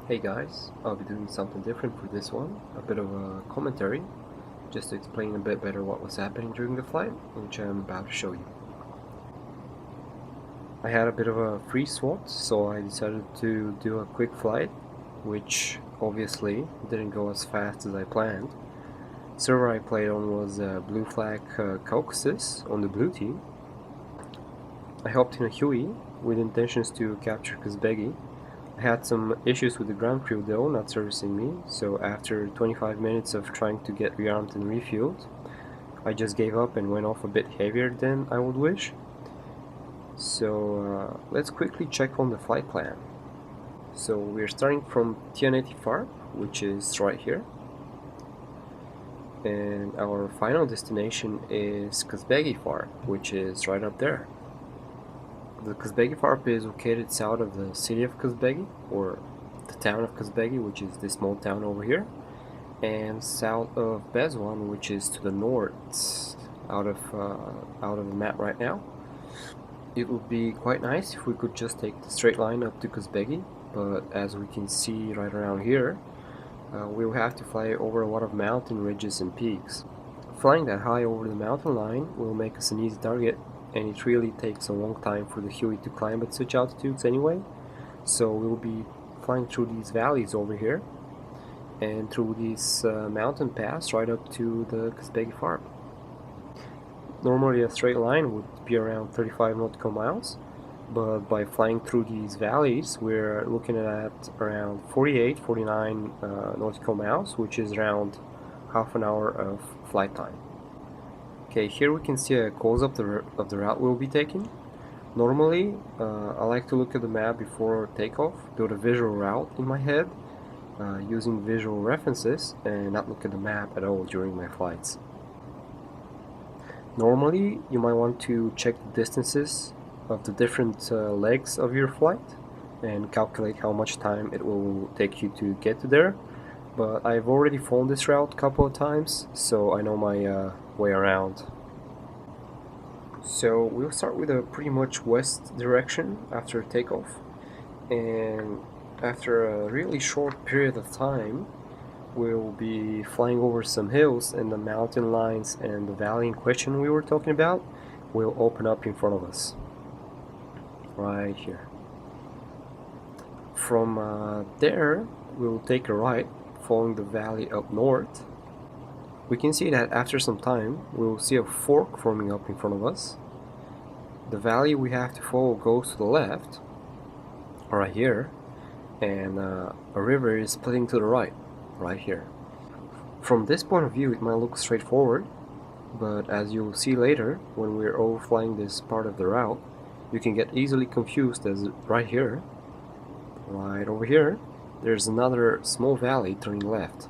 Hey guys, I'll be doing something different for this one, a bit of a commentary, just to explain a bit better what was happening during the flight, which I'm about to show you. I had a bit of a free SWAT, so I decided to do a quick flight, which obviously didn't go as fast as I planned. Server I played on was Blue Flag Caucasus on the blue team. I hopped in a Huey with intentions to capture Kazbegi. I had some issues with the ground crew though, not servicing me, so after 25 minutes of trying to get rearmed and refueled, I just gave up and went off a bit heavier than I would wish. So let's quickly check on the flight plan. So we're starting from Tianeti Farm, which is right here, and our final destination is Kazbegi Farm, which is right up there. The Kazbegi Farm is located south of the city of Kazbegi, or the town of Kazbegi, which is this small town over here, and south of Bezwan, which is to the north, out of the map right now. It would be quite nice if we could just take the straight line up to Kazbegi, but as we can see right around here, we will have to fly over a lot of mountain ridges and peaks. Flying that high over the mountain line will make us an easy target, and it really takes a long time for the Huey to climb at such altitudes anyway, so we'll be flying through these valleys over here and through these mountain pass right up to the Kazbegi Farm. Normally a straight line would be around 35 nautical miles, but by flying through these valleys we're looking at around 49 nautical miles, which is around half an hour of flight time. Okay, here we can see a close-up of the route we'll be taking. Normally, I like to look at the map before takeoff, build a visual route in my head, using visual references, and not look at the map at all during my flights. Normally, you might want to check the distances of the different legs of your flight and calculate how much time it will take you to get to there. But I've already flown this route a couple of times, so I know my way around. So we'll start with a pretty much west direction after takeoff, and after a really short period of time we'll be flying over some hills, and the mountain lines and the valley in question we were talking about will open up in front of us right here. From there we'll take a right following the valley up north. We can see that after some time we'll see a fork forming up in front of us. The valley we have to follow goes to the left, right here, and a river is splitting to the right here. From this point of view it might look straightforward, but as you'll see later when we're overflying this part of the route, you can get easily confused, as right here, right over here, there's another small valley turning left.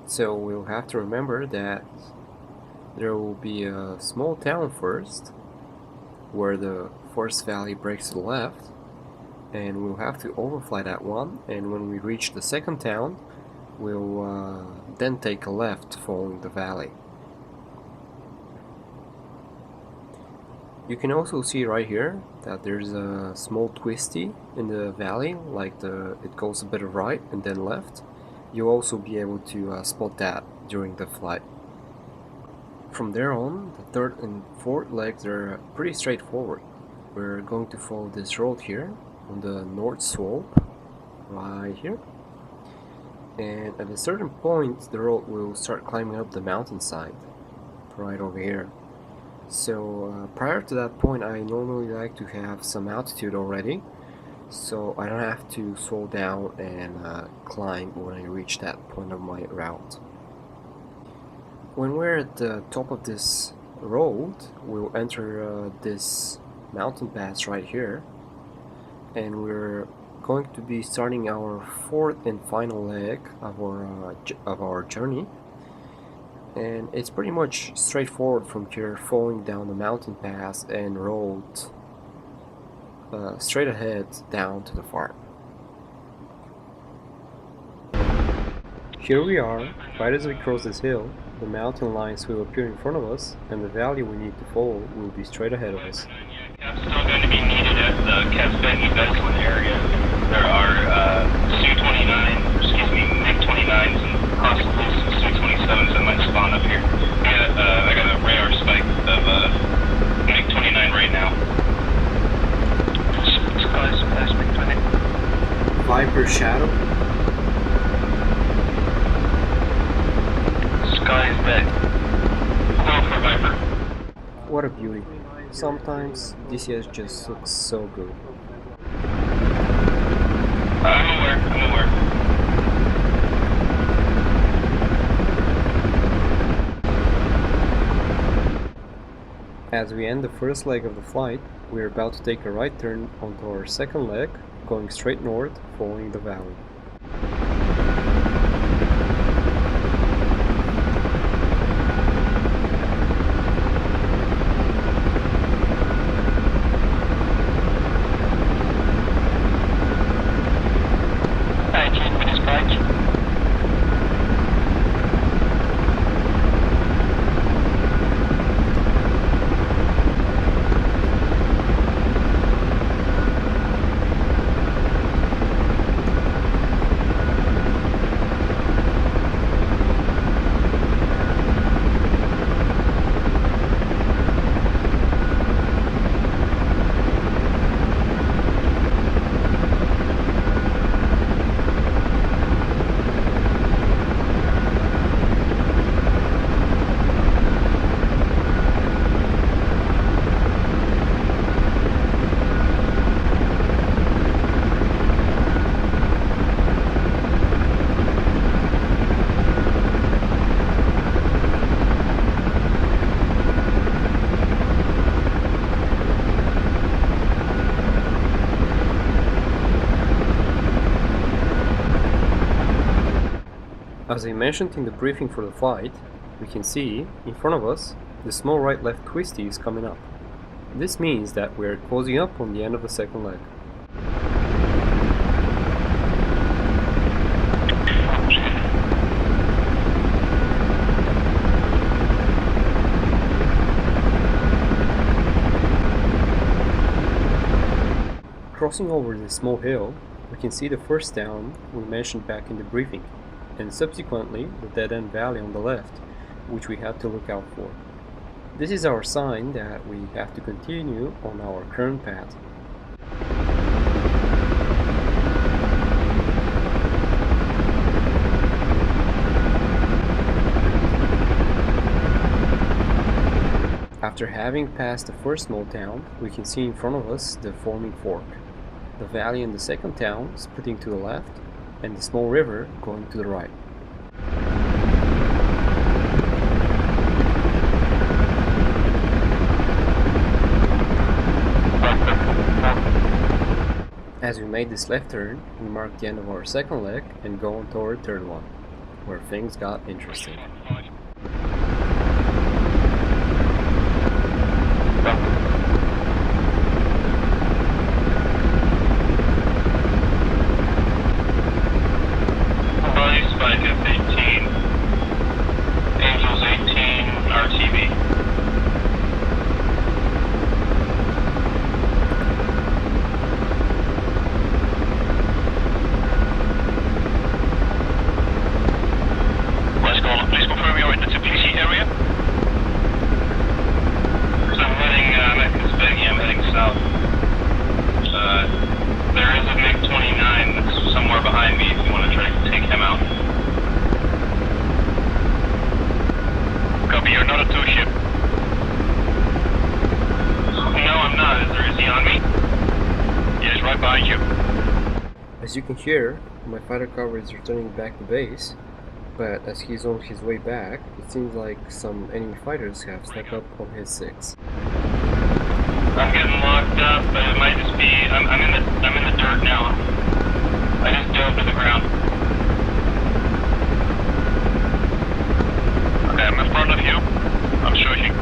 So we'll have to remember that there will be a small town first, where the first valley breaks to the left, and we'll have to overfly that one, and when we reach the second town, we'll then take a left following the valley. You can also see right here that there's a small twisty in the valley, like it goes a bit right and then left. You'll also be able to spot that during the flight. From there on, the third and fourth legs are pretty straightforward. We're going to follow this road here on the north slope, right here. And at a certain point, the road will start climbing up the mountainside, right over here. So prior to that point, I normally like to have some altitude already, so I don't have to slow down and climb when I reach that point of my route. When we're at the top of this road, we'll enter this mountain pass right here, and we're going to be starting our fourth and final leg of our journey. And it's pretty much straightforward from here, following down the mountain pass and road straight ahead down to the farm. Here we are, right as we cross this hill. The mountain lines will appear in front of us, and the valley we need to follow will be straight ahead of us. Still going to be needed at the Kazbegi Bezwan area. There are Viper shadow. Sky is dead. Call for Viper. What a beauty. Sometimes DCS just looks so good. I'm aware. As we end the first leg of the flight, we are about to take a right turn onto our second leg, going straight north, following the valley. As I mentioned in the briefing for the flight, we can see, in front of us, the small right-left twisty is coming up. This means that we are closing up on the end of the second leg. Crossing over this small hill, we can see the first town we mentioned back in the briefing, and subsequently the dead-end valley on the left, which we have to look out for. This is our sign that we have to continue on our current path. After having passed the first small town, we can see in front of us the forming fork, the valley in the second town splitting to the left, and the small river going to the right. As we made this left turn, we marked the end of our second leg and go on to our third one, where things got interesting. As you can hear, my fighter cover is returning back to base, but as he's on his way back, it seems like some enemy fighters have snuck up on his 6. I'm getting locked up, but it might just be I'm in the dirt now. I just dove to the ground. Okay, I'm in front of you. I'm shooting.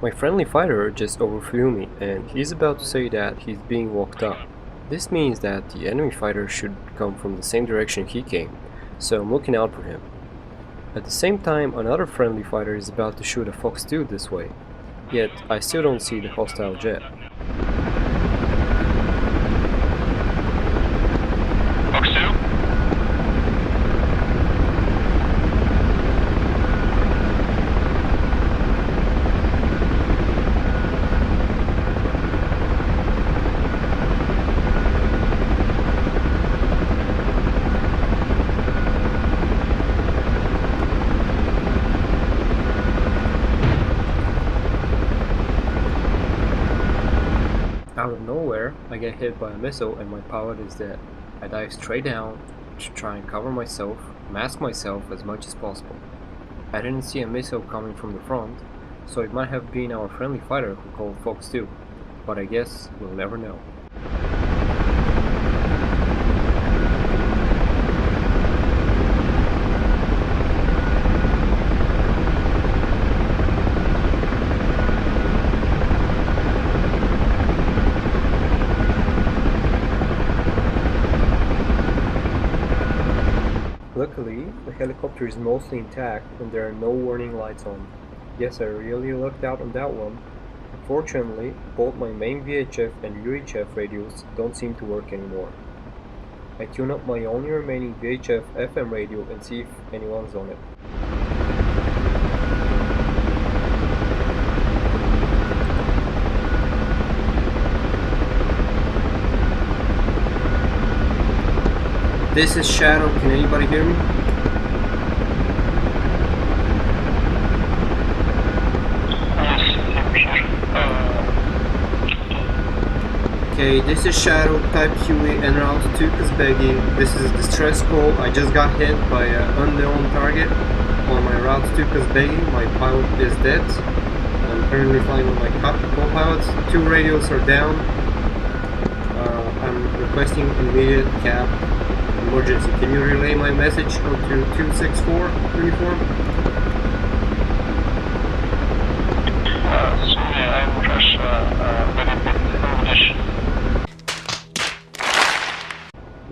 My friendly fighter just overflew me, and he's about to say that he's being walked up. This means that the enemy fighter should come from the same direction he came, so I'm looking out for him. At the same time, another friendly fighter is about to shoot a Fox 2 this way, yet I still don't see the hostile jet. Fox 2? Out of nowhere, I get hit by a missile and my pilot is dead. I dive straight down to try and cover myself, mask myself as much as possible. I didn't see a missile coming from the front, so it might have been our friendly fighter who called Fox 2, but I guess we'll never know. Luckily, the helicopter is mostly intact and there are no warning lights on. Yes, I really lucked out on that one. Unfortunately, both my main VHF and UHF radios don't seem to work anymore. I tune up my only remaining VHF FM radio and see if anyone's on it. This is Shadow, can anybody hear me? Okay, this is Shadow, type Huey, en route to Kazbegi. This is a distress call. I just got hit by an unknown target on my route to Kazbegi. My pilot is dead. I'm currently flying with my co-pilots. 2 radios are down. I'm requesting immediate cab emergency. Can you relay my message onto 264 uniform? Sorry, I'm Russia, very bad English.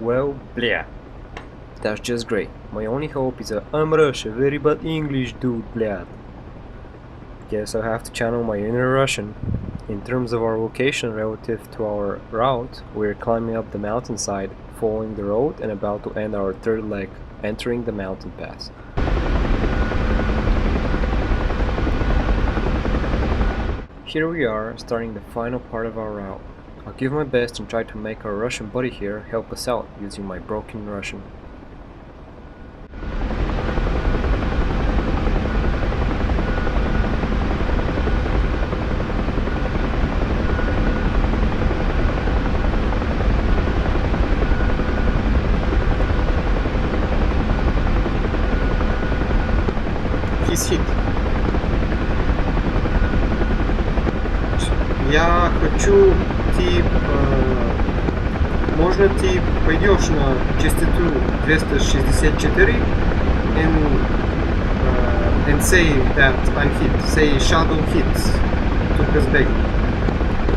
Well, blah. That's just great. My only hope is a I'm Russia, very bad English dude, blah. Guess I'll have to channel my inner Russian. In terms of our location relative to our route, we're climbing up the mountainside, following the road and about to end our third leg, entering the mountain pass. Here we are, starting the final part of our route. I'll give my best and try to make our Russian buddy here help us out using my broken Russian. He's hit. Я хочу, можно ты пойдешь на частоту 264 and say that I'm hit, say shadow hits to Kazbek.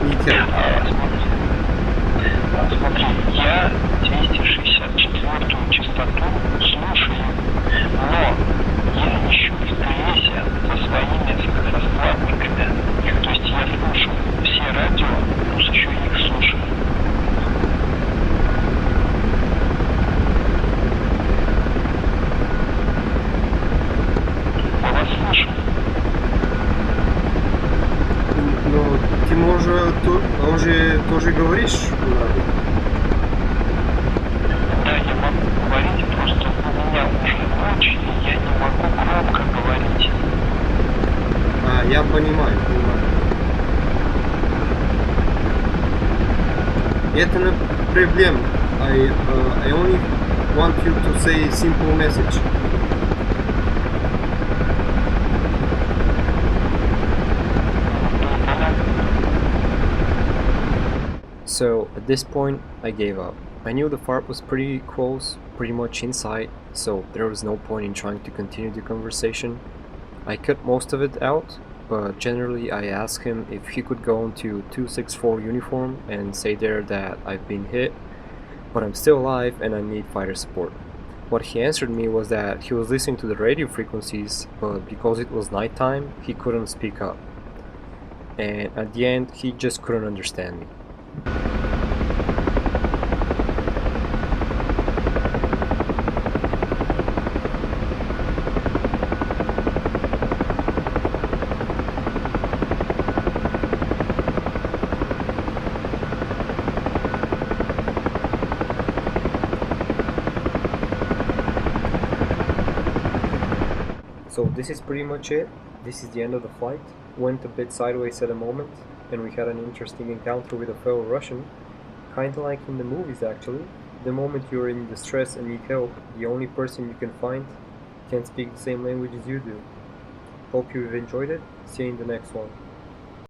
Need help. Смотри, я 264-ю частоту слушаю, но я ищу встречи со своими соскладниками. То есть я слушаю все радио, плюс еще их слушаю. Я вас слышу. Но ты тоже говоришь? Да, я могу говорить, просто у меня уже ночь, и я не могу громко говорить. Я понимаю. Это не проблема. I only want you to say a simple message. So at this point I gave up. I knew the fart was pretty close, pretty much in sight, so there was no point in trying to continue the conversation. I cut most of it out, but generally I asked him if he could go into 264 uniform and say there that I've been hit, but I'm still alive and I need fighter support. What he answered me was that he was listening to the radio frequencies, but because it was nighttime, he couldn't speak up. And at the end, he just couldn't understand me. So this is pretty much it. This is the end of the flight. Went a bit sideways at a moment, and we had an interesting encounter with a fellow Russian, kinda like in the movies actually. The moment you're in distress and need help, the only person you can find can't speak the same language as you do. Hope you've enjoyed it. See you in the next one.